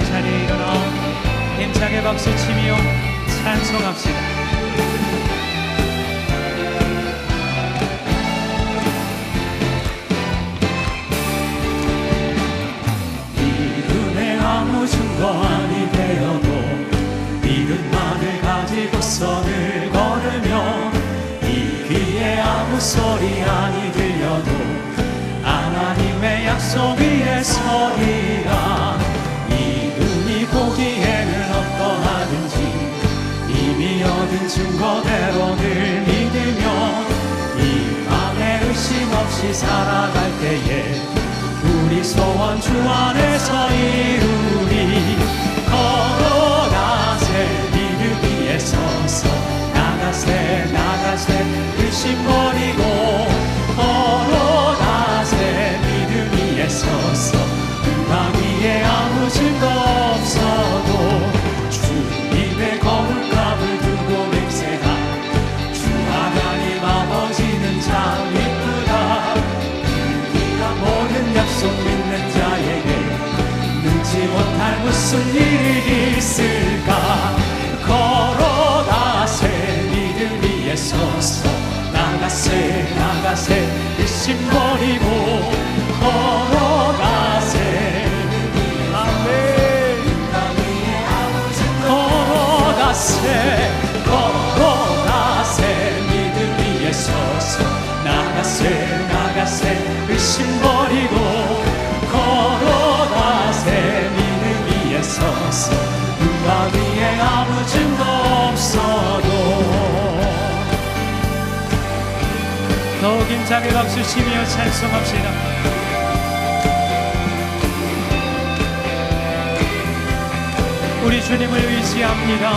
자리에 일어나 힘차게 박수치며 찬송합시다. 믿음의 아무 증거안이 되어도 믿음만을 가지고서 늘 걸으며 이 귀에 아무 소리 안이 들려도 하나님의 약속 위에 서리라. 이 눈이 보기에는 어떠하든지 이미 얻은 증거대로 늘 믿으며 이 맘에 의심 없이 살아갈 때에 우리 소원 주 안에서 이루리. 걸어가세 믿음 위에 서서 나가세 나가세 의심 버리고 걸어가세 믿음 위에 서서 나 위에 아무 증거 없어도 주님의 거룩함을 두고 맹세한 주 하나님 아버지는 참 이쁘다. 우리가 모든 약속 믿는 자에게 능지 못할 무슨 일이 있을까. 걸어가세 믿음 위에 서서 나가세 나가세 의심 버리고 걸어가세 걸어가세 걸어가세 믿음 위에 서서 나가세 나가세 의심 버리고 걸어가세 믿음 위에 서서 누가 위에 아무 증거 없어도. 더욱 힘차게 박수치며 찬송합시다. 우리 주님을 의지합니다.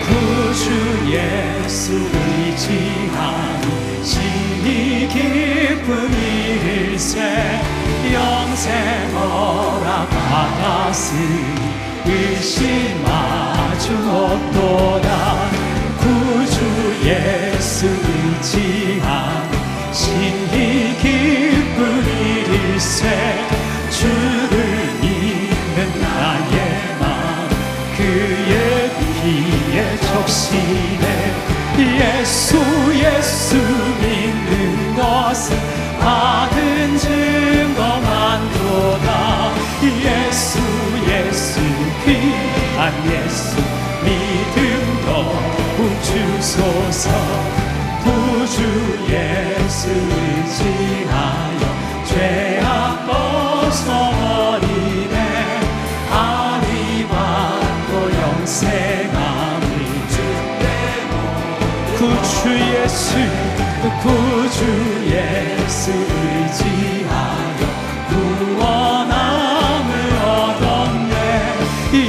구주 예수 의지하니 심히 기쁜 일세 영생 허락 받았으니 의심하주 없도다. 구주 예수 의지하니 심히 기쁜 일세 주를 믿는 나의 마음 그의 피에 적시네. 예수 예수 믿는 것은 받은 증거만도다. 예수 예수 귀한 예수 믿음 더욱 주소서. 구주 예수 의지하여 죄악 벗어버리네. 아리 받고 영생함을 주되고 구주 예수 구주 예수 의지하여 구원함을 얻었네.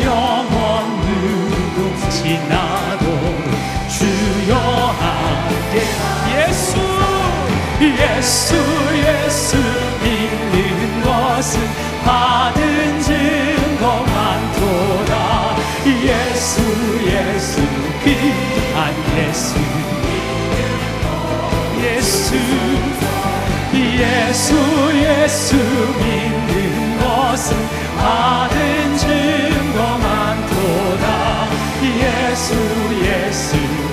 영원 누구 지나도 주여 함께 예수 예수 예수 믿는 것은 받은 증거만도다. 예수 예수 귀한 예수 예수 예수 예수 믿는 것은 받은 증거만도다. 예수 예수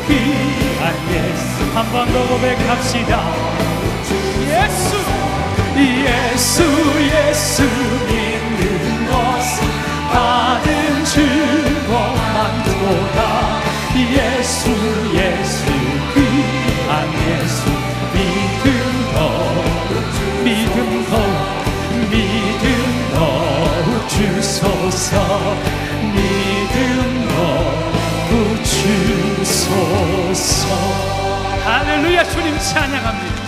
귀한 예수 한 번 더 고백합시다. 예수 예수 예수 믿는 것은 받은 증거만도다. 예수 예수 귀한 예수 믿음 더욱 주소서. 믿음 더욱 주소서. 할렐루야. 주님 찬양합니다.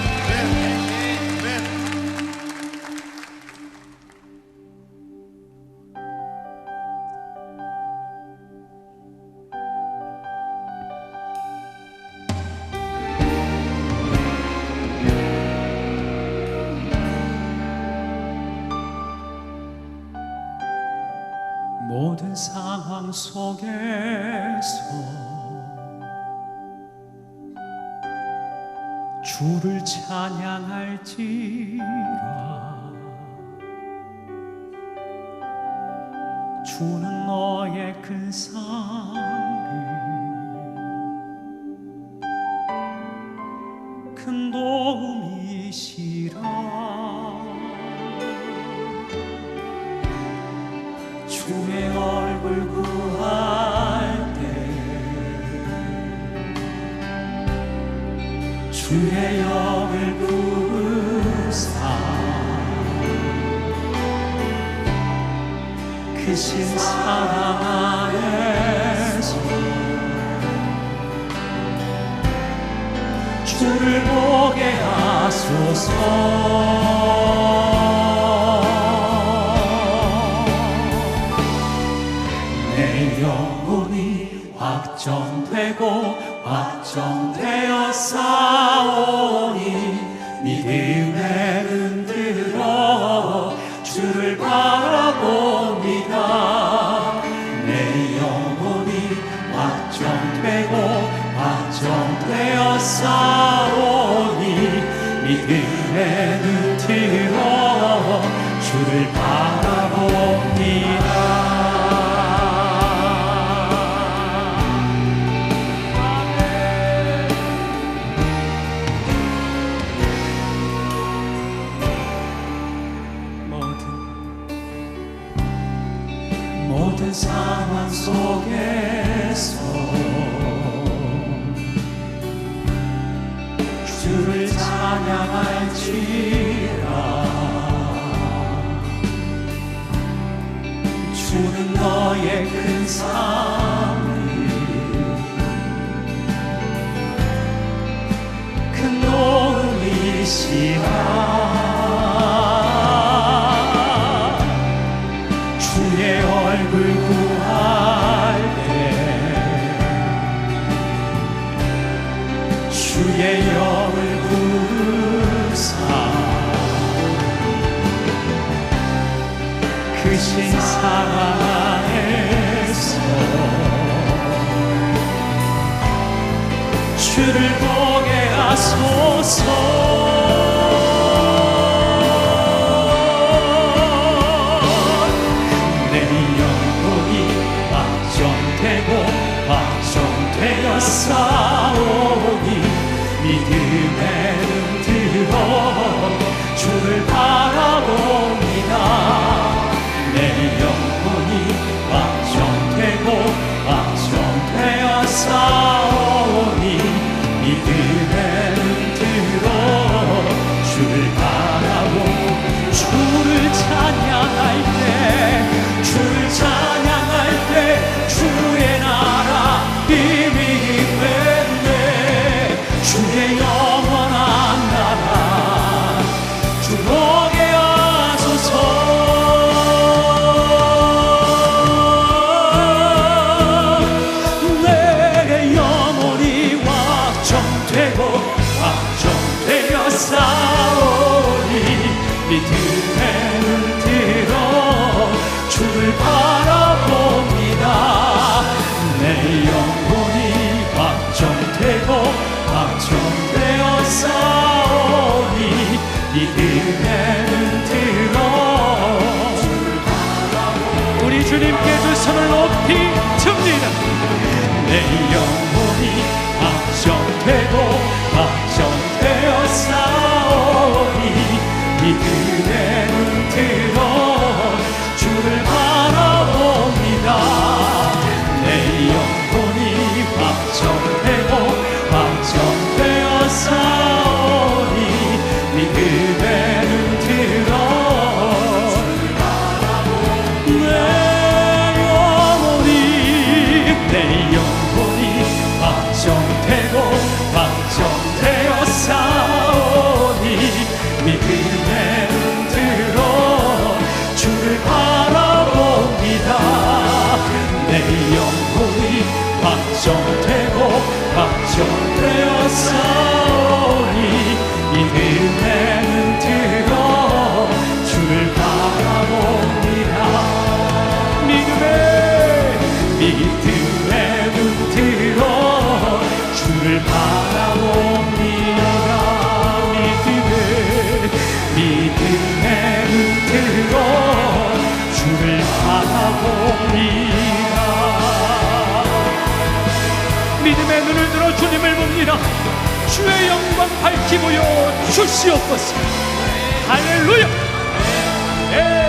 모든 상황 속에서 주를 찬양할지라. 주는 너의 큰 사랑을 큰 도움이시라. 주의 얼굴 구할 때 주의 영을 부으사 크신 사랑 안에서 주를 보게 하소서. 내 영혼이 확정되고 확정되어 싸우니 믿음에 흔들어 주를 바라봅니다. 내 영혼이 확정되고 확정되어 싸우니 믿음에 흔들어 주를 바라봅니다. 모든 상황 속에서 주를 찬양할지라. 주는 너의 큰 사랑을 큰 도움이시라. 주의 얼굴 구할 때 주의 영을 부으사 크신 사랑 안에서 주를 보게 하소서. 확정되어 싸우니 믿음에 흔들어 주를 바라봅니다. 내 영혼이 확정되고 확정되어 싸우니 믿음에 흔들어 주를 바라보 주를 찬양할 때 주를 찬양할 때 주의 나라 힘이 있네. 주의 영원한 나라 주 보게 하소서. 내 영혼이 확정되고 확정되어 싸우니 믿음에 흔들어 주를 바라봅니다. 내 영혼이 확정되고 확정되어 싸우니 믿음에 흔들어 주를 바라봅니다. 우리 주님께 두 손을 높이 듭니다. 내 영혼이 확정되고 확정되어 싸우니 믿음에 흔들어 주를 바라봅니다. 내 영혼이 확정되고 확정되어 싸우니 믿음에 흔들어 내 영혼이 확정되고 확정되어 싸우니 믿음에 흔들어 주를 바라봅니다. 내 영혼이 확정되고 확정되어 싸우니 믿음에 흔들어 주를 바라봅니다. 믿음에 흔들어 주를 바라봅니다. 믿음에 흔들어 주를 바라봅니다. 주의 영광 밝히 보여 주시옵소서. 할렐루야. 네.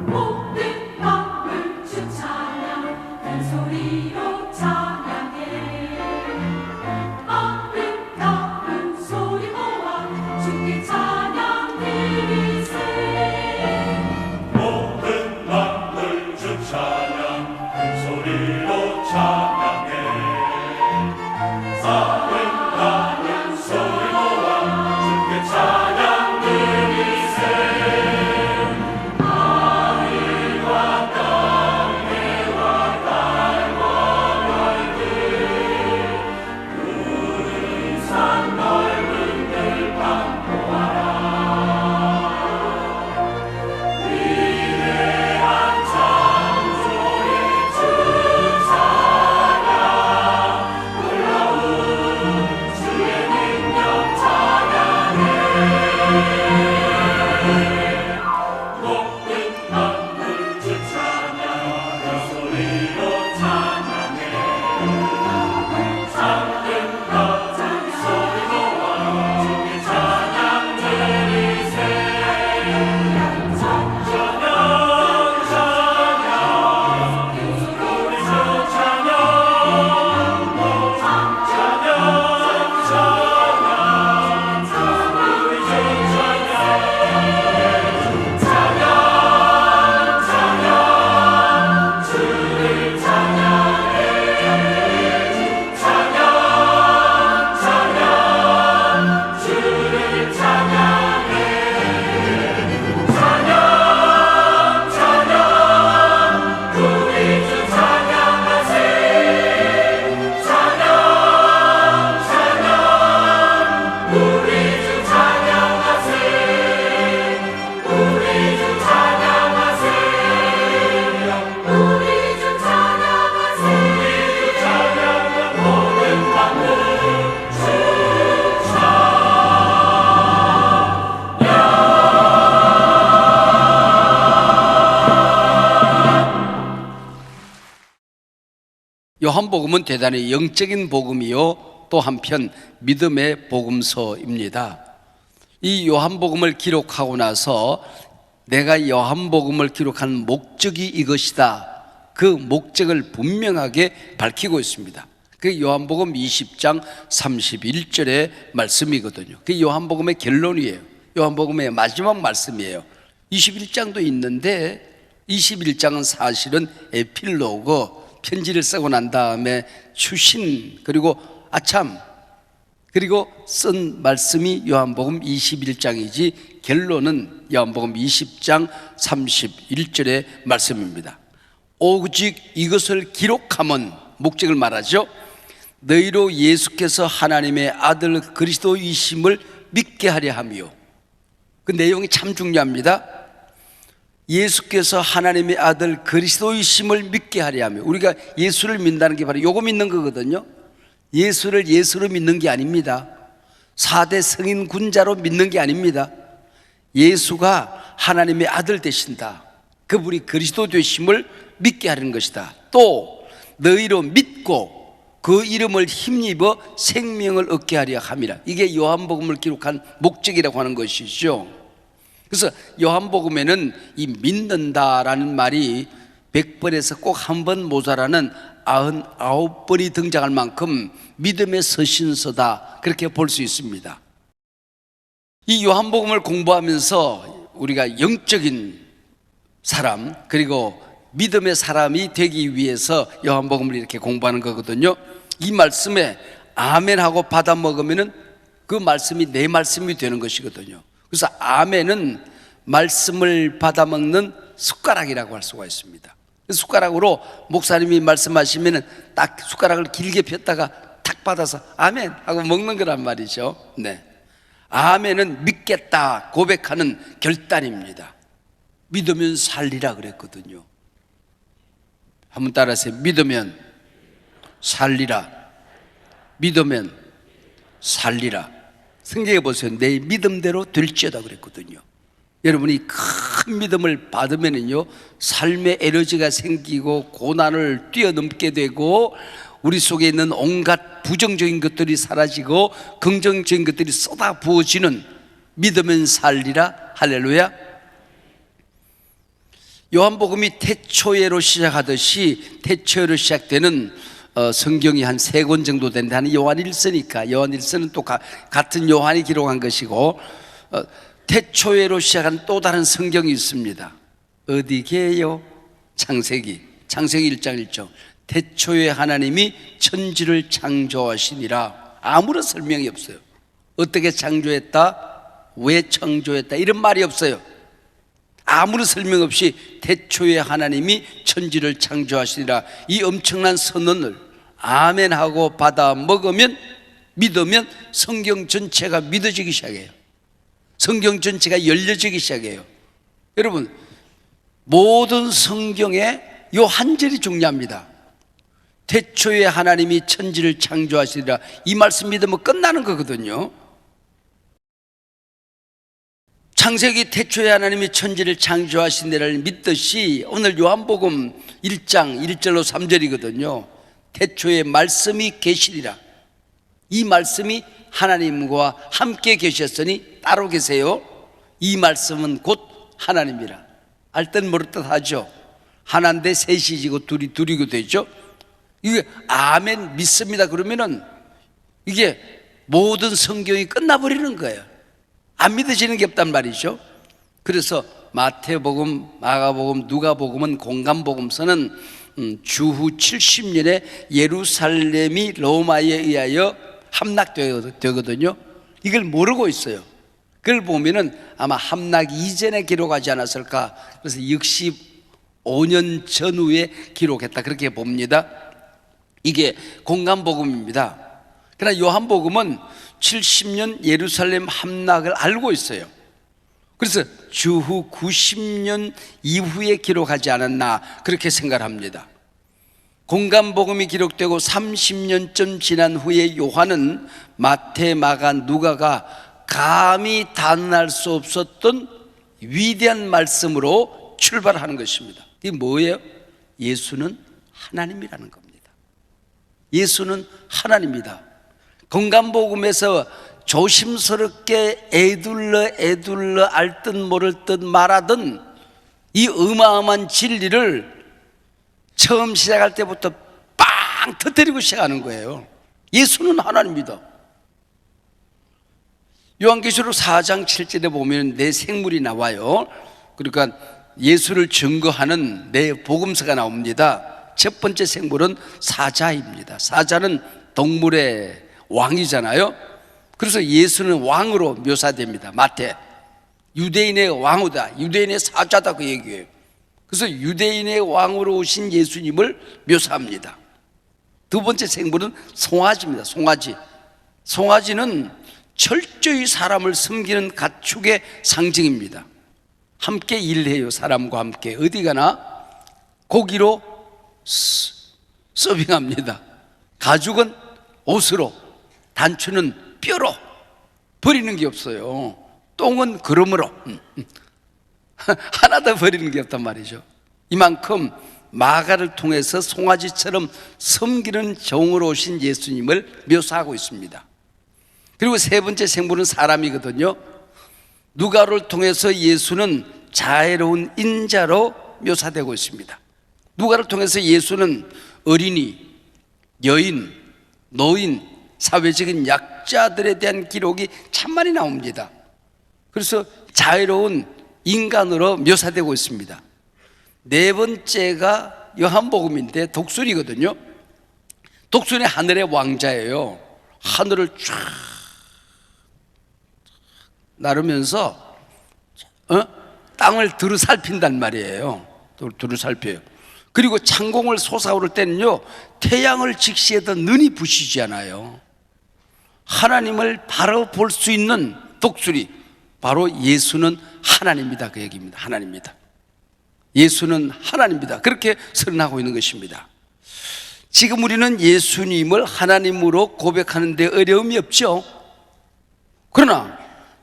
모든 만물 주 찬양 큰 소리로 찬양해 아름다운 소리 모아 주께 찬양 드리세 모든 만물 주 찬양 큰 소리로 찬양해 아름다운 소리 모아 주께 찬양 드리세 요한복음은 대단히 영적인 복음이요 또 한편 믿음의 복음서입니다. 이 요한복음을 기록하고 나서 내가 요한복음을 기록한 목적이 이것이다, 그 목적을 분명하게 밝히고 있습니다. 그 요한복음 20장 31절의 말씀이거든요. 그 요한복음의 결론이에요. 요한복음의 마지막 말씀이에요. 21장도 있는데 21장은 사실은 에필로그, 편지를 쓰고 난 다음에 추신 그리고 아참 그리고 쓴 말씀이 요한복음 21장이지 결론은 요한복음 20장 31절의 말씀입니다. 오직 이것을 기록함은, 목적을 말하죠, 너희로 예수께서 하나님의 아들 그리스도이심을 믿게 하려 함이요. 그 내용이 참 중요합니다. 예수께서 하나님의 아들 그리스도이심을 믿게 하려 하며, 우리가 예수를 믿는다는 게 바로 요거 믿는 거거든요. 예수를 예수로 믿는 게 아닙니다. 4대 성인 군자로 믿는 게 아닙니다. 예수가 하나님의 아들 되신다, 그분이 그리스도 되심을 믿게 하려는 것이다. 또 너희로 믿고 그 이름을 힘입어 생명을 얻게 하려 함이라. 이게 요한복음을 기록한 목적이라고 하는 것이죠. 그래서 요한복음에는 이 믿는다라는 말이 100번에서 꼭 한 번 모자라는 99번이 등장할 만큼 믿음의 서신서다, 그렇게 볼 수 있습니다. 이 요한복음을 공부하면서 우리가 영적인 사람 그리고 믿음의 사람이 되기 위해서 요한복음을 이렇게 공부하는 거거든요. 이 말씀에 아멘하고 받아 먹으면은 그 말씀이 내 말씀이 되는 것이거든요. 그래서 아멘은 말씀을 받아 먹는 숟가락이라고 할 수가 있습니다. 숟가락으로 목사님이 말씀하시면은 딱 숟가락을 길게 폈다가 탁 받아서 아멘 하고 먹는 거란 말이죠. 네. 아멘은 믿겠다 고백하는 결단입니다. 믿으면 살리라 그랬거든요. 한번 따라하세요. 믿으면 살리라. 믿으면 살리라. 성경에 보세요. 내 믿음대로 될지어다 그랬거든요. 여러분이 큰 믿음을 받으면은요, 삶의 에너지가 생기고 고난을 뛰어넘게 되고 우리 속에 있는 온갖 부정적인 것들이 사라지고 긍정적인 것들이 쏟아 부어지는 믿으면 살리라. 할렐루야. 요한복음이 태초에로 시작하듯이 태초에로 시작되는 성경이 한 3권 정도 되는데, 하는 요한일서니까, 요한일서는 또 같은 요한이 기록한 것이고, 태초에로 시작한 또 다른 성경이 있습니다. 어디게요? 창세기 1장 1절. 태초에 하나님이 천지를 창조하시니라. 아무런 설명이 없어요. 어떻게 창조했다, 왜 창조했다, 이런 말이 없어요. 아무런 설명 없이 태초에 하나님이 천지를 창조하시니라, 이 엄청난 선언을 아멘하고 받아 먹으면, 믿으면 성경 전체가 믿어지기 시작해요. 성경 전체가 열려지기 시작해요. 여러분, 모든 성경에 요 한 절이 중요합니다. 태초에 하나님이 천지를 창조하시리라, 이 말씀 믿으면 끝나는 거거든요. 창세기 태초에 하나님이 천지를 창조하신 데를 믿듯이 오늘 요한복음 1장 1절로 3절이거든요. 태초에 말씀이 계시리라, 이 말씀이 하나님과 함께 계셨으니 따로 계세요. 이 말씀은 곧 하나님이라. 알듯 모르듯 하죠. 하나인데 셋이지고 둘이 둘이고 되죠. 이게 아멘 믿습니다 그러면은 이게 모든 성경이 끝나버리는 거예요. 안 믿어지는 게 없단 말이죠. 그래서 마태복음, 마가복음, 누가복음은 공간복음서는 주후 70년에 예루살렘이 로마에 의하여 함락되거든요. 이걸 모르고 있어요. 그걸 보면은 아마 함락 이전에 기록하지 않았을까. 그래서 65년 전후에 기록했다, 그렇게 봅니다. 이게 공간복음입니다. 그러나 요한복음은 70년 예루살렘 함락을 알고 있어요. 그래서 주후 90년 이후에 기록하지 않았나, 그렇게 생각합니다. 공간복음이 기록되고 30년쯤 지난 후에 요한은 마태, 마가, 누가가 감히 단언할 수 없었던 위대한 말씀으로 출발하는 것입니다. 이게 뭐예요? 예수는 하나님이라는 겁니다. 예수는 하나님이다. 공간복음에서 조심스럽게 애둘러 알듯 모를 듯 말하던 이 어마어마한 진리를 처음 시작할 때부터 빵 터뜨리고 시작하는 거예요. 예수는 하나님이다. 요한계시록 4장 7절에 보면 내 생물이 나와요. 그러니까 예수를 증거하는 내 복음서가 나옵니다. 첫 번째 생물은 사자입니다. 사자는 동물의 왕이잖아요. 그래서 예수는 왕으로 묘사됩니다. 마태, 유대인의 왕이다, 유대인의 사자다, 그 얘기예요. 그래서 유대인의 왕으로 오신 예수님을 묘사합니다. 두 번째 생물은 송아지입니다. 송아지는 철저히 사람을 섬기는 가축의 상징입니다. 함께 일해요. 사람과 함께 어디 가나 고기로 서빙합니다. 가죽은 옷으로, 단추는 뼈로, 버리는 게 없어요. 똥은 그름으로, 하나도 버리는 게 없단 말이죠. 이만큼 마가를 통해서 송아지처럼 섬기는 종으로 오신 예수님을 묘사하고 있습니다. 그리고 세 번째 생물은 사람이거든요. 누가를 통해서 예수는 자애로운 인자로 묘사되고 있습니다. 누가를 통해서 예수는 어린이, 여인, 노인, 사회적인 약자들에 대한 기록이 참 많이 나옵니다. 그래서 자애로운 인간으로 묘사되고 있습니다. 네 번째가 요한복음인데 독수리거든요. 독수리 하늘의 왕자예요. 하늘을 쫙 나르면서 땅을 두루살핀단 말이에요. 두루살펴요. 그리고 창공을 솟아오를 때는요, 태양을 직시해도 눈이 부시지 않아요. 하나님을 바로 볼 수 있는 독수리, 바로 예수는 하나님이다, 그 얘기입니다. 하나님입니다. 예수는 하나님입니다. 그렇게 선언하고 있는 것입니다. 지금 우리는 예수님을 하나님으로 고백하는 데 어려움이 없죠. 그러나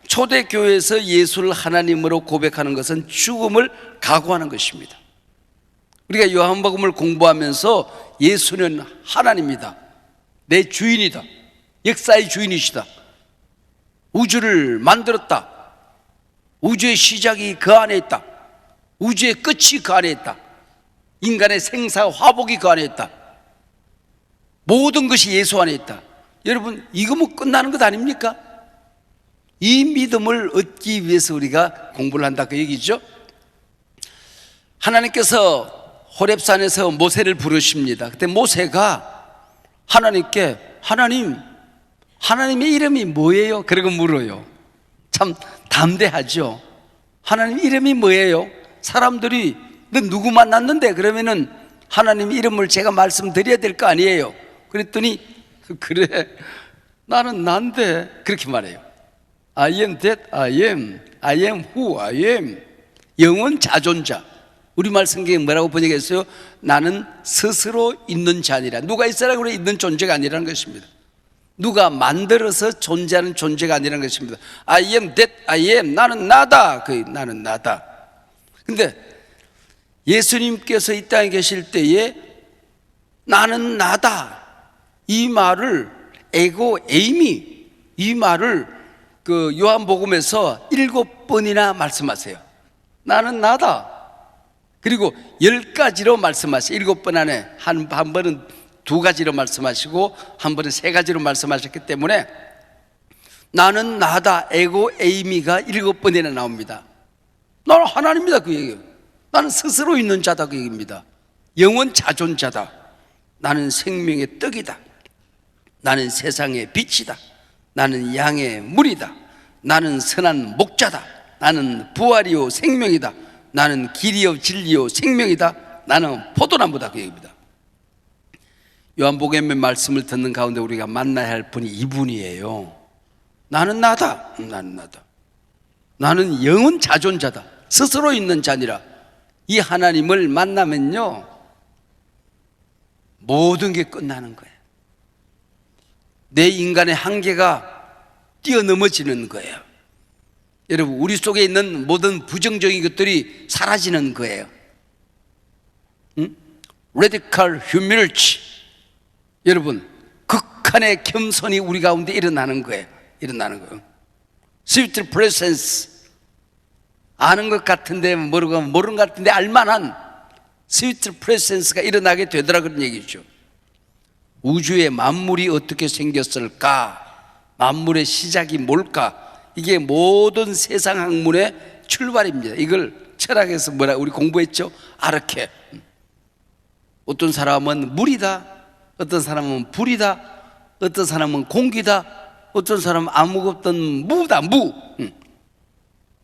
초대교회에서 예수를 하나님으로 고백하는 것은 죽음을 각오하는 것입니다. 우리가 요한복음을 공부하면서 예수는 하나님이다, 내 주인이다, 역사의 주인이시다, 우주를 만들었다, 우주의 시작이 그 안에 있다, 우주의 끝이 그 안에 있다, 인간의 생사 화복이 그 안에 있다, 모든 것이 예수 안에 있다. 여러분, 이거 뭐 끝나는 것 아닙니까? 이 믿음을 얻기 위해서 우리가 공부를 한다, 그 얘기죠. 하나님께서 호렙산에서 모세를 부르십니다. 그때 모세가 하나님께 하나님의 이름이 뭐예요? 그러고 물어요. 참 담대하죠. 하나님 이름이 뭐예요? 사람들이 너 누구 만났는데? 그러면은 하나님 이름을 제가 말씀드려야 될 거 아니에요. 그랬더니 그래, 나는 난데, 그렇게 말해요. I am that I am who I am. 영원 자존자. 우리말 성경에 뭐라고 번역했어요? 나는 스스로 있는 자니라. 누가 있으라고 그래? 있는 존재가 아니라는 것입니다. 누가 만들어서 존재하는 존재가 아니라는 것입니다. I am that I am. 나는 나다. 나는 나다. 근데 예수님께서 이 땅에 계실 때에 나는 나다, 이 말을 에고 에이미, 이 말을 그 요한복음에서 7번이나 말씀하세요. 나는 나다. 그리고 10가지로 말씀하세요. 7번 안에 한 번은 2가지로 말씀하시고 한 번은 3가지로 말씀하셨기 때문에 나는 나다, 에고 에이미가 7번이나 나옵니다. 나는 하나님이다, 그 얘기예요. 나는 스스로 있는 자다, 그 얘기입니다. 영원 자존자다. 나는 생명의 떡이다. 나는 세상의 빛이다. 나는 양의 물이다. 나는 선한 목자다. 나는 부활이요 생명이다. 나는 길이요 진리요 생명이다. 나는 포도나무다, 그 얘기입니다. 요한복음의 말씀을 듣는 가운데 우리가 만나야 할 분이 이분이에요. 나는 나다. 나는 나다. 나는 영원 자존자다. 스스로 있는 자니라. 이 하나님을 만나면요, 모든 게 끝나는 거예요. 내 인간의 한계가 뛰어넘어지는 거예요. 여러분, 우리 속에 있는 모든 부정적인 것들이 사라지는 거예요. Radical humility. 여러분, 극한의 겸손이 우리 가운데 일어나는 거예요. 일어나는 거예요. Sweet presence. 아는 것 같은데 모르는 것 같은데 알만한 스위트 프레센스가 일어나게 되더라, 그런 얘기죠. 우주의 만물이 어떻게 생겼을까? 만물의 시작이 뭘까? 이게 모든 세상 학문의 출발입니다. 이걸 철학에서 우리 공부했죠? 아르케. 어떤 사람은 물이다, 어떤 사람은 불이다, 어떤 사람은 공기다, 어떤 사람은 아무것도 무다, 무.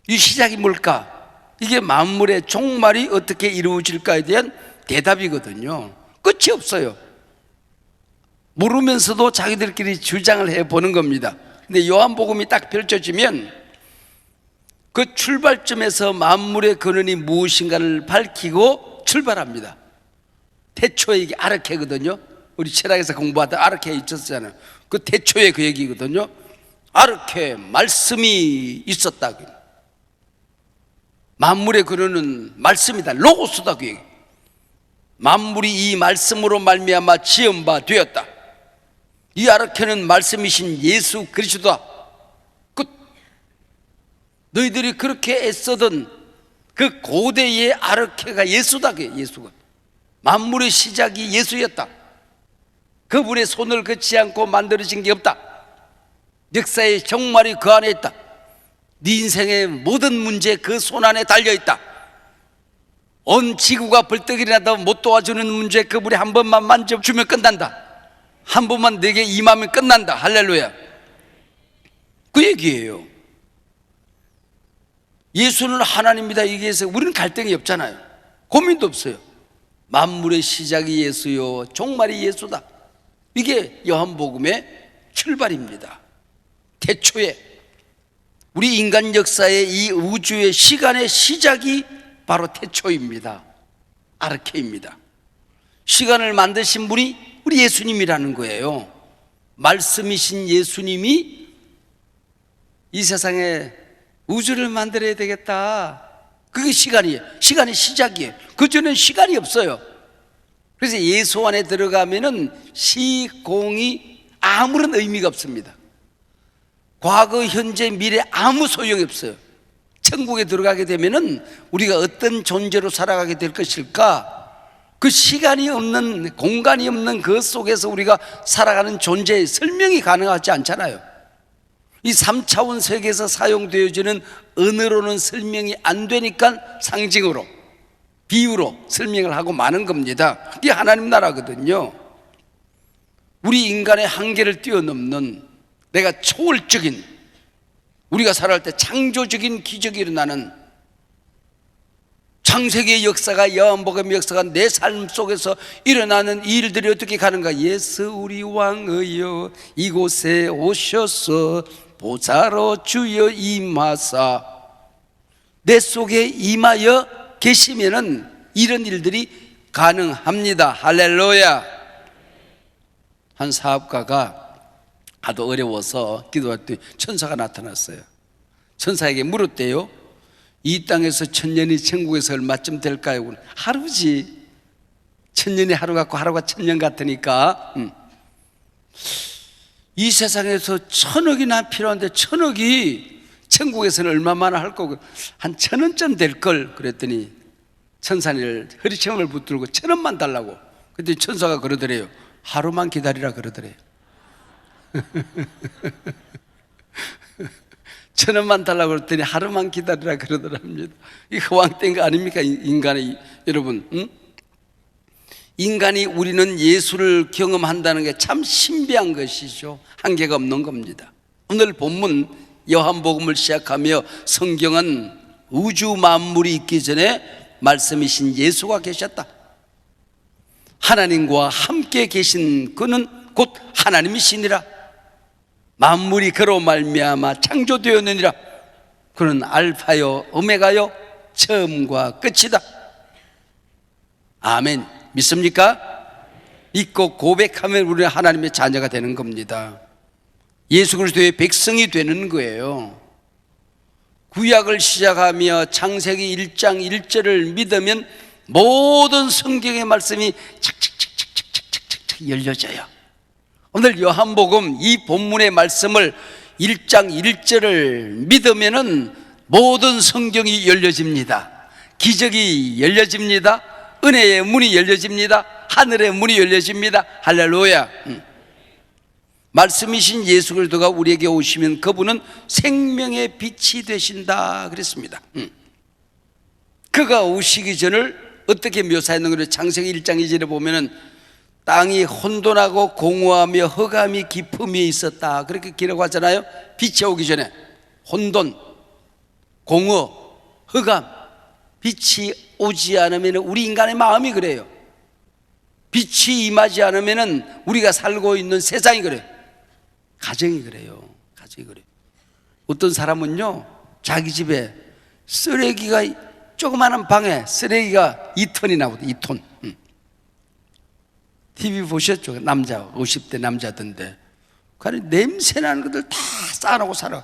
이 시작이 뭘까? 이게 만물의 종말이 어떻게 이루어질까에 대한 대답이거든요. 끝이 없어요. 모르면서도 자기들끼리 주장을 해보는 겁니다. 근데 요한복음이 딱 펼쳐지면 그 출발점에서 만물의 근원이 무엇인가를 밝히고 출발합니다. 태초에 이게 아르케거든요. 우리 철학에서 공부하다 아르케 있었잖아요. 그 태초에 그 얘기거든요. 아르케, 말씀이 있었다. 만물의 근원은 말씀이다, 로고스다, 그 얘기. 만물이 이 말씀으로 말미암아 지은 바 되었다. 이 아르케는 말씀이신 예수 그리스도다. 끝. 너희들이 그렇게 애쓰던 그 고대의 아르케가 예수다, 그 예수가. 만물의 시작이 예수였다. 그분의 손을 긋지 않고 만들어진 게 없다. 역사의 종말이 그 안에 있다. 네 인생의 모든 문제 그 손 안에 달려있다. 온 지구가 벌떡이라도 못 도와주는 문제 그분이 한 번만 만져주면 끝난다. 한 번만 내게 임하면 끝난다. 할렐루야. 그 얘기예요. 예수는 하나님이다 얘기해서 우리는 갈등이 없잖아요. 고민도 없어요. 만물의 시작이 예수요 종말이 예수다. 이게 요한복음의 출발입니다. 태초에 우리 인간 역사의 이 우주의 시간의 시작이 바로 태초입니다. 아르케입니다. 시간을 만드신 분이 우리 예수님이라는 거예요. 말씀이신 예수님이 이 세상에 우주를 만들어야 되겠다. 그게 시간이에요. 시간이 시작이에요. 그전엔 시간이 없어요. 그래서 예수 안에 들어가면은 시공이 아무런 의미가 없습니다. 과거, 현재, 미래 아무 소용이 없어요. 천국에 들어가게 되면은 우리가 어떤 존재로 살아가게 될 것일까? 그 시간이 없는, 공간이 없는 그 속에서 우리가 살아가는 존재의 설명이 가능하지 않잖아요. 이 3차원 세계에서 사용되어지는 언어로는 설명이 안 되니까 상징으로, 비유로 설명을 하고 마는 겁니다. 그게 하나님 나라거든요. 우리 인간의 한계를 뛰어넘는, 내가 초월적인, 우리가 살아갈 때 창조적인 기적이 일어나는 창세기의 역사가, 요한복음의 역사가 내 삶 속에서 일어나는 일들이 어떻게 가는가? 예수 우리 왕이여 이곳에 오셔서 보좌로 주여 임하사. 내 속에 임하여 계시면은 이런 일들이 가능합니다. 할렐루야. 한 사업가가 하도 어려워서 기도할 때 천사가 나타났어요. 천사에게 물었대요. 이 땅에서 천년이 천국에서 얼마쯤 될까요? 하루지. 천년이 하루 같고 하루가 천년 같으니까 이 세상에서 1000억이나 필요한데 1000억이 천국에서는 얼마만에 할 거고 한 1000원쯤 될 걸. 그랬더니 천사를 허리체험을 붙들고 1000원만 달라고. 그랬더니 천사가 그러더래요. 하루만 기다리라 그러더래요. 1000원만 달라고 그랬더니 하루만 기다리라 그러더랍니다. 이 허황된 거 아닙니까? 인간의, 여러분, 인간이, 우리는 예수를 경험한다는 게 참 신비한 것이죠. 한계가 없는 겁니다. 오늘 본문 요한복음을 시작하며 성경은 우주 만물이 있기 전에 말씀이신 예수가 계셨다. 하나님과 함께 계신 그는 곧 하나님이시니라. 만물이 그로 말미암아 창조되었느니라. 그는 알파요 오메가요 처음과 끝이다. 아멘. 믿습니까? 믿고 고백하면 우리는 하나님의 자녀가 되는 겁니다. 예수 그리스도의 백성이 되는 거예요. 구약을 시작하며 창세기 1장 1절을 믿으면 모든 성경의 말씀이 착착착착착착착 열려져요. 오늘 요한복음 이 본문의 말씀을 1장 1절을 믿으면은 모든 성경이 열려집니다. 기적이 열려집니다. 은혜의 문이 열려집니다. 하늘의 문이 열려집니다. 할렐루야. 말씀이신 예수 그리스도가 우리에게 오시면 그분은 생명의 빛이 되신다 그랬습니다. 그가 오시기 전을 어떻게 묘사했는가? 창세기 1장 2절에 보면은 땅이 혼돈하고 공허하며 흑암이 깊음이 있었다 그렇게 기록하잖아요. 빛이 오기 전에 혼돈, 공허, 흑암, 빛이 오지 않으면 우리 인간의 마음이 그래요. 빛이 임하지 않으면 우리가 살고 있는 세상이 그래요. 가정이 그래요. 가정이 그래요. 어떤 사람은요, 자기 집에 쓰레기가, 조그마한 방에 쓰레기가 2톤이 나오거든요. 2톤. TV 보셨죠? 남자, 50대 남자던데. 그 안에 냄새 나는 것들 다 쌓아놓고 살아.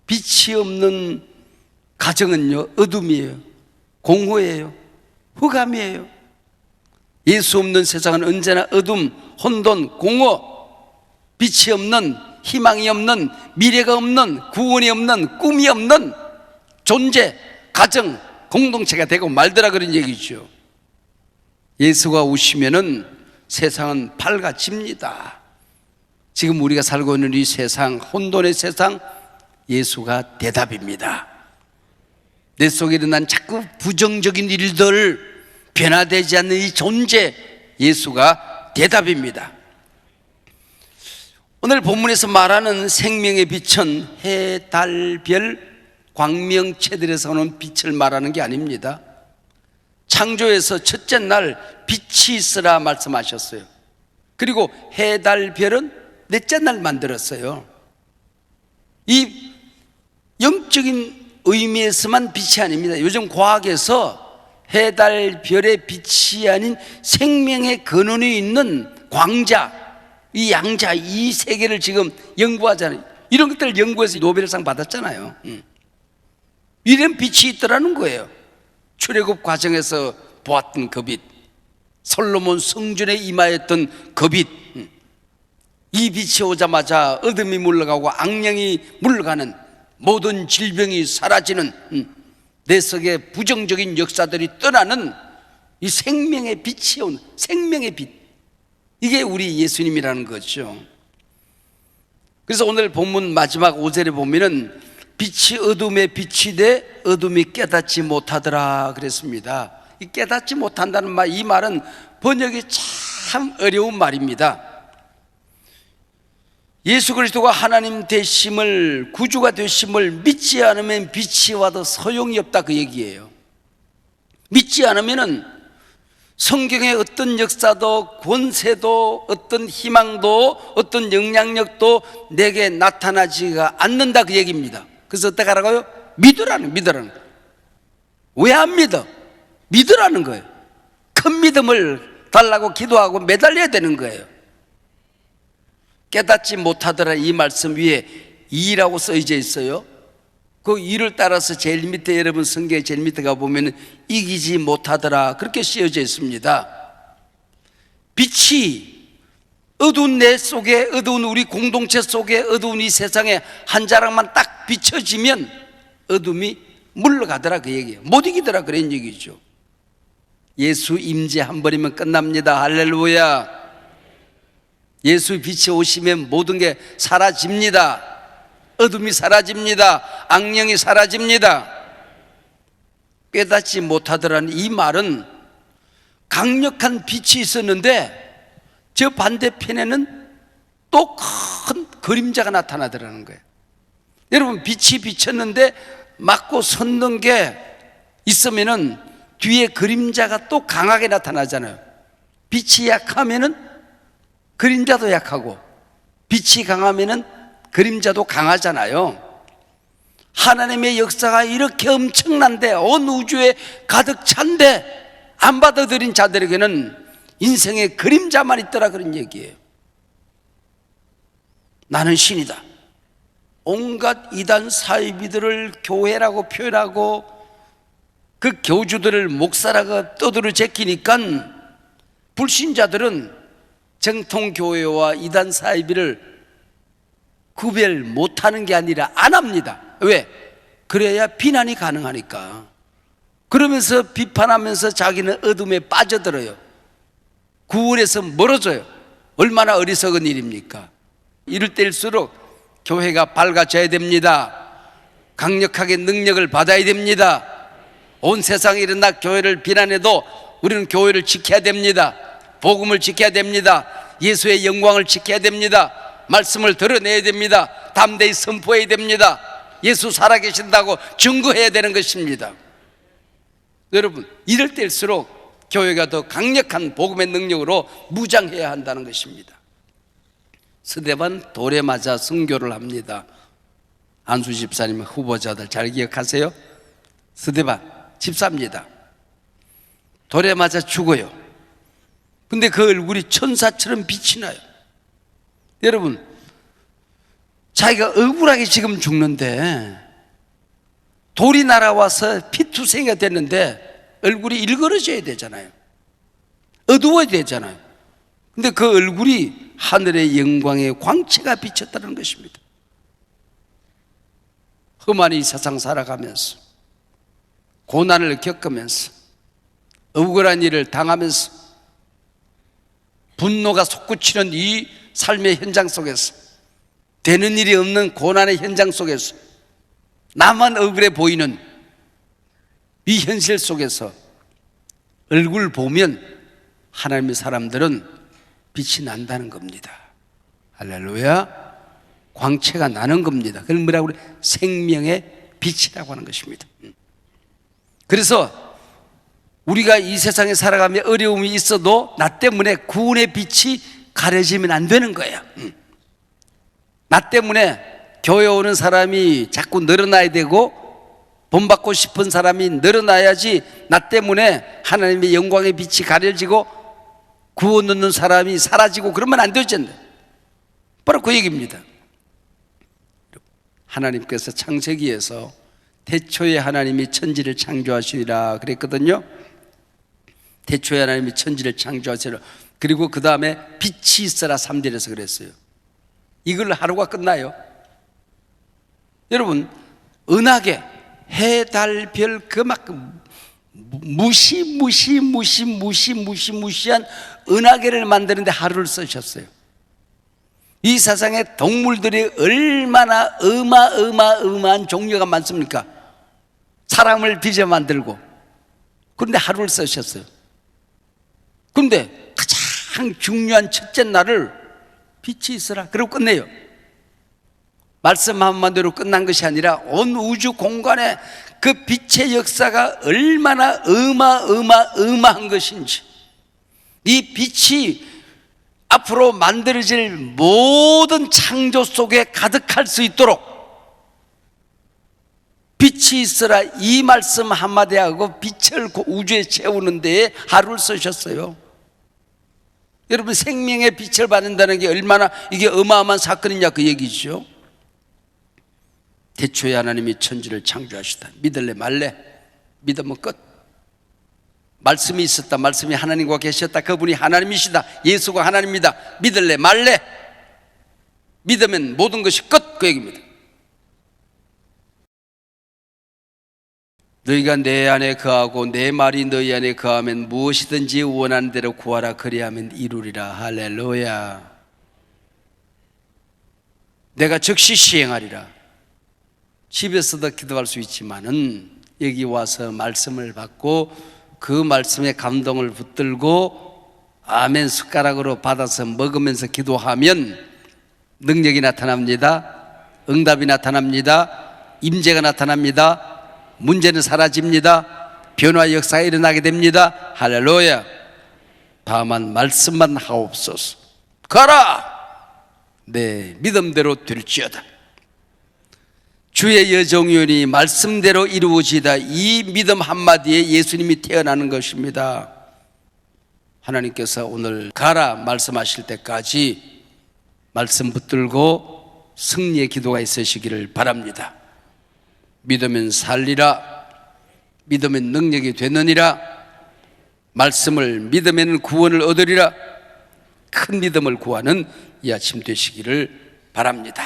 빛이 없는 가정은요, 어둠이에요. 공허예요. 흑암이에요. 예수 없는 세상은 언제나 어둠, 혼돈, 공허, 빛이 없는, 희망이 없는, 미래가 없는, 구원이 없는, 꿈이 없는 존재, 가정, 공동체가 되고 말더라 그런 얘기죠. 예수가 오시면은 세상은 밝아집니다. 지금 우리가 살고 있는 이 세상, 혼돈의 세상, 예수가 대답입니다. 내 속에 일어난 자꾸 부정적인 일들, 변화되지 않는 이 존재, 예수가 대답입니다. 오늘 본문에서 말하는 생명의 빛은 해, 달, 별, 광명체들에서 오는 빛을 말하는 게 아닙니다. 창조에서 첫째 날 빛이 있으라 말씀하셨어요. 그리고 해, 달, 별은 넷째 날 만들었어요. 이 영적인 의미에서만 빛이 아닙니다. 요즘 과학에서 해, 달, 별의 빛이 아닌 생명의 근원이 있는 광자, 이 양자, 이 세계를 지금 연구하잖아요. 이런 것들 연구해서 노벨상 받았잖아요. 이런 빛이 있더라는 거예요. 출애굽 과정에서 보았던 그 빛, 솔로몬 성전에 임하였던 그 빛, 이 빛이 오자마자 어둠이 물러가고 악령이 물러가는, 모든 질병이 사라지는, 내 속에 부정적인 역사들이 떠나는 이 생명의 빛이 온, 생명의 빛, 이게 우리 예수님이라는 거죠. 그래서 오늘 본문 마지막 5절에 보면은 빛이 어둠에 빛이 돼 어둠이 깨닫지 못하더라 그랬습니다. 이 깨닫지 못한다는 말, 이 말은 번역이 참 어려운 말입니다. 예수 그리스도가 하나님 되심을, 구주가 되심을 믿지 않으면 빛이 와도 소용이 없다, 그 얘기예요. 믿지 않으면은 성경의 어떤 역사도 권세도 어떤 희망도 어떤 영향력도 내게 나타나지가 않는다, 그 얘기입니다. 그래서 어떻게 하라고요? 믿으라는 거예요. 왜 안 믿어? 믿으라는 거예요. 큰 믿음을 달라고 기도하고 매달려야 되는 거예요. 깨닫지 못하더라, 이 말씀 위에 이라고 써져 있어요. 그 이를 따라서 제일 밑에, 여러분 성경의 제일 밑에 가보면 이기지 못하더라 그렇게 쓰여져 있습니다. 빛이 어두운 내 속에, 어두운 우리 공동체 속에, 어두운 이 세상에 한 자락만 딱 비춰지면 어둠이 물러가더라, 그 얘기예요. 못 이기더라, 그런 얘기죠. 예수 임재 한 번이면 끝납니다. 할렐루야. 예수 빛이 오시면 모든 게 사라집니다. 어둠이 사라집니다. 악령이 사라집니다. 깨닫지 못하더라는 이 말은 강력한 빛이 있었는데 저 반대편에는 또 큰 그림자가 나타나더라는 거예요. 여러분, 빛이 비쳤는데 맞고 섰는 게 있으면은 뒤에 그림자가 또 강하게 나타나잖아요. 빛이 약하면은 그림자도 약하고, 빛이 강하면은 그림자도 강하잖아요. 하나님의 역사가 이렇게 엄청난데, 온 우주에 가득 찬데 안 받아들인 자들에게는 인생의 그림자만 있더라, 그런 얘기예요. 나는 신이다. 온갖 이단 사이비들을 교회라고 표현하고 그 교주들을 목사라고 떠들어 제끼니까 불신자들은 정통교회와 이단 사이비를 구별 못하는 게 아니라 안 합니다. 왜? 그래야 비난이 가능하니까. 그러면서 비판하면서 자기는 어둠에 빠져들어요. 구원에서 멀어져요. 얼마나 어리석은 일입니까? 이럴 때일수록 교회가 밝아져야 됩니다. 강력하게 능력을 받아야 됩니다. 온 세상에 일어나 교회를 비난해도 우리는 교회를 지켜야 됩니다. 복음을 지켜야 됩니다. 예수의 영광을 지켜야 됩니다. 말씀을 드러내야 됩니다. 담대히 선포해야 됩니다. 예수 살아계신다고 증거해야 되는 것입니다. 여러분, 이럴 때일수록 교회가 더 강력한 복음의 능력으로 무장해야 한다는 것입니다. 스데반 돌에 맞아 순교를 합니다. 안수 집사님 후보자들 잘 기억하세요? 스데반 집사입니다. 돌에 맞아 죽어요. 근데 그 얼굴이 천사처럼 빛이 나요. 여러분, 자기가 억울하게 지금 죽는데 돌이 날아와서 피투성이가 됐는데 얼굴이 일그러져야 되잖아요. 어두워야 되잖아요. 근데 그 얼굴이 하늘의 영광의 광채가 비쳤다는 것입니다. 험한 이 세상 살아가면서 고난을 겪으면서 억울한 일을 당하면서 분노가 솟구치는 이 삶의 현장 속에서, 되는 일이 없는 고난의 현장 속에서, 나만 억울해 보이는 이 현실 속에서 얼굴 보면 하나님의 사람들은 빛이 난다는 겁니다. 할렐루야. 광채가 나는 겁니다. 그걸 뭐라고 그래? 생명의 빛이라고 하는 것입니다. 그래서 우리가 이 세상에 살아가며 어려움이 있어도 나 때문에 구원의 빛이 가려지면 안 되는 거예요. 나 때문에 교회 오는 사람이 자꾸 늘어나야 되고 본받고 싶은 사람이 늘어나야지 나 때문에 하나님의 영광의 빛이 가려지고 구원 얻는 사람이 사라지고 그러면 안 되잖아요. 바로 그 얘기입니다. 하나님께서 창세기에서 태초에 하나님이 천지를 창조하시리라 그랬거든요. 태초에 하나님이 천지를 창조하시리라. 그리고 그 다음에 빛이 있어라 3절에서 그랬어요. 이걸 하루가 끝나요. 여러분, 은하계, 해, 달, 별 그만큼 무시한 은하계를 만드는데 하루를 쓰셨어요. 이 세상에 동물들이 얼마나 어마어마한 종류가 많습니까? 사람을 빚어 만들고. 그런데 하루를 쓰셨어요. 그런데 가장 중요한 첫째 날을 빛이 있어라 그러고 끝내요. 말씀 한마디로 끝난 것이 아니라 온 우주 공간에 그 빛의 역사가 얼마나 어마어마한 것인지, 이 빛이 앞으로 만들어질 모든 창조 속에 가득할 수 있도록 빛이 있어라 이 말씀 한마디 하고 빛을 우주에 채우는 데에 하루를 쓰셨어요. 여러분, 생명의 빛을 받는다는 게 얼마나 이게 어마어마한 사건이냐 그 얘기죠. 태초에 하나님이 천지를 창조하시다. 믿을래 말래? 믿으면 끝. 말씀이 있었다. 말씀이 하나님과 계셨다. 그분이 하나님이시다. 예수가 하나님입니다. 믿을래 말래? 믿으면 모든 것이 끝. 그 얘기입니다. 너희가 내 안에 거하고 내 말이 너희 안에 거하면 무엇이든지 원하는 대로 구하라. 그리하면 이루리라. 할렐루야. 내가 즉시 시행하리라. 집에서도 기도할 수 있지만은 여기 와서 말씀을 받고 그 말씀에 감동을 붙들고 아멘 숟가락으로 받아서 먹으면서 기도하면 능력이 나타납니다. 응답이 나타납니다. 임재가 나타납니다. 문제는 사라집니다. 변화 역사가 일어나게 됩니다. 할렐루야. 다만 말씀만 하옵소서. 가라. 내 믿음대로 될지어다. 주의 여종연이 말씀대로 이루어지다. 이 믿음 한마디에 예수님이 태어나는 것입니다. 하나님께서 오늘 가라 말씀하실 때까지 말씀 붙들고 승리의 기도가 있으시기를 바랍니다. 믿으면 살리라. 믿으면 능력이 되느니라. 말씀을 믿으면 구원을 얻으리라. 큰 믿음을 구하는 이 아침 되시기를 바랍니다.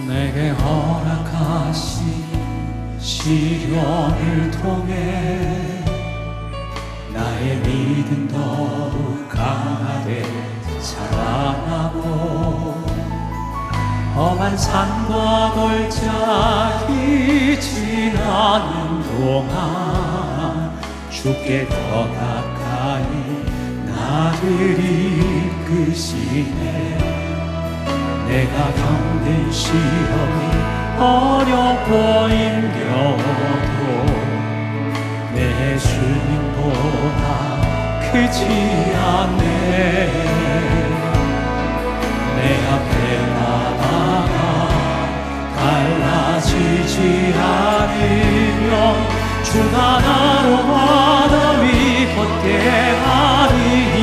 내게 허락하신 시련을 통해 나의 믿음 더욱 강하게 자라나고 험한 산과 골짜기 지나는 동안 주께 더 가까이 나를 이끄시네. 내가 겪는 시험이 어렵고 힘겨워도 내 주님보다 크지 않네. 내 앞에 바다가 갈라지지 않으면 주가 나로 바다 위 걷게 하리니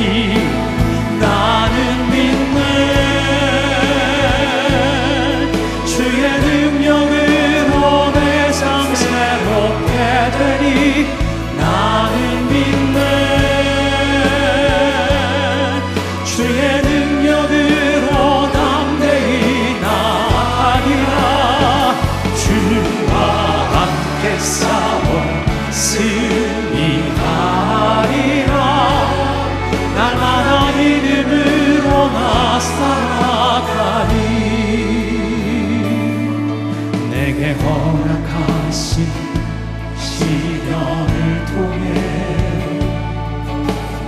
나는 믿네. 주의 능력으로 내 삶 새롭게 되니 나는 믿네. 주의 능력으로 담대히 나아가리라. 주와 함께 싸워 승리하리라. 날마다 믿음으로 나 살아가리. 내게 허락하신 시련을 통해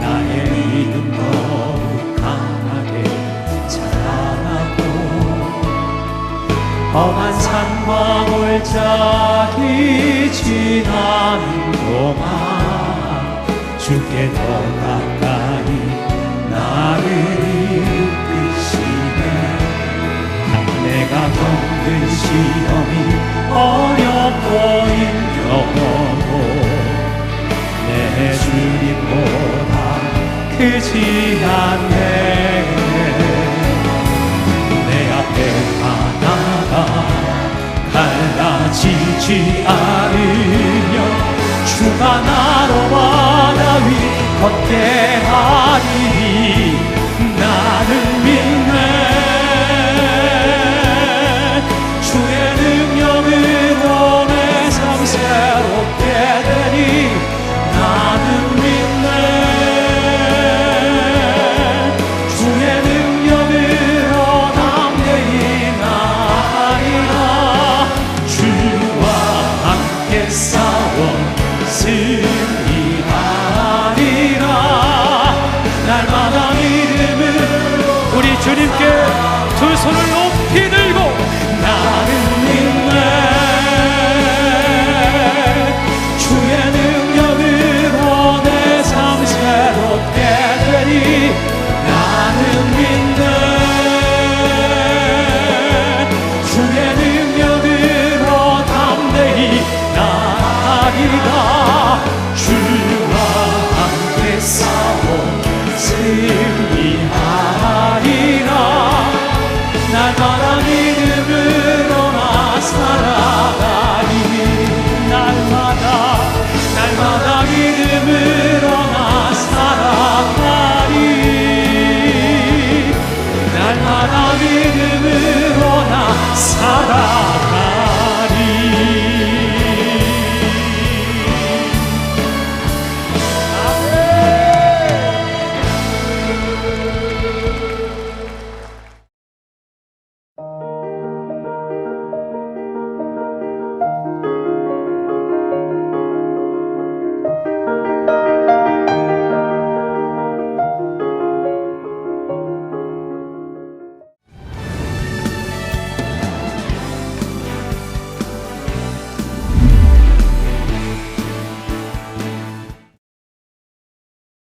나의 믿음 더욱 강하게 자라나고 험한 산과 골짜기 지나는 동안 주께 더 가까이 나를 겪는 시험이 어렵고 힘겨워도 내 주님보다 크지 않네. 내 앞에 바다가 갈라지지 않으며 주가 나로 바다 위 걷게 하리니 나는 믿네. 주의 능력으로 내 삶 새롭게 되니 나는 믿네. 주의 능력으로 담대히 나아가리라. 주와 함께 싸워 승리하리라. 날마다 믿음을 우리 주님께 두 손을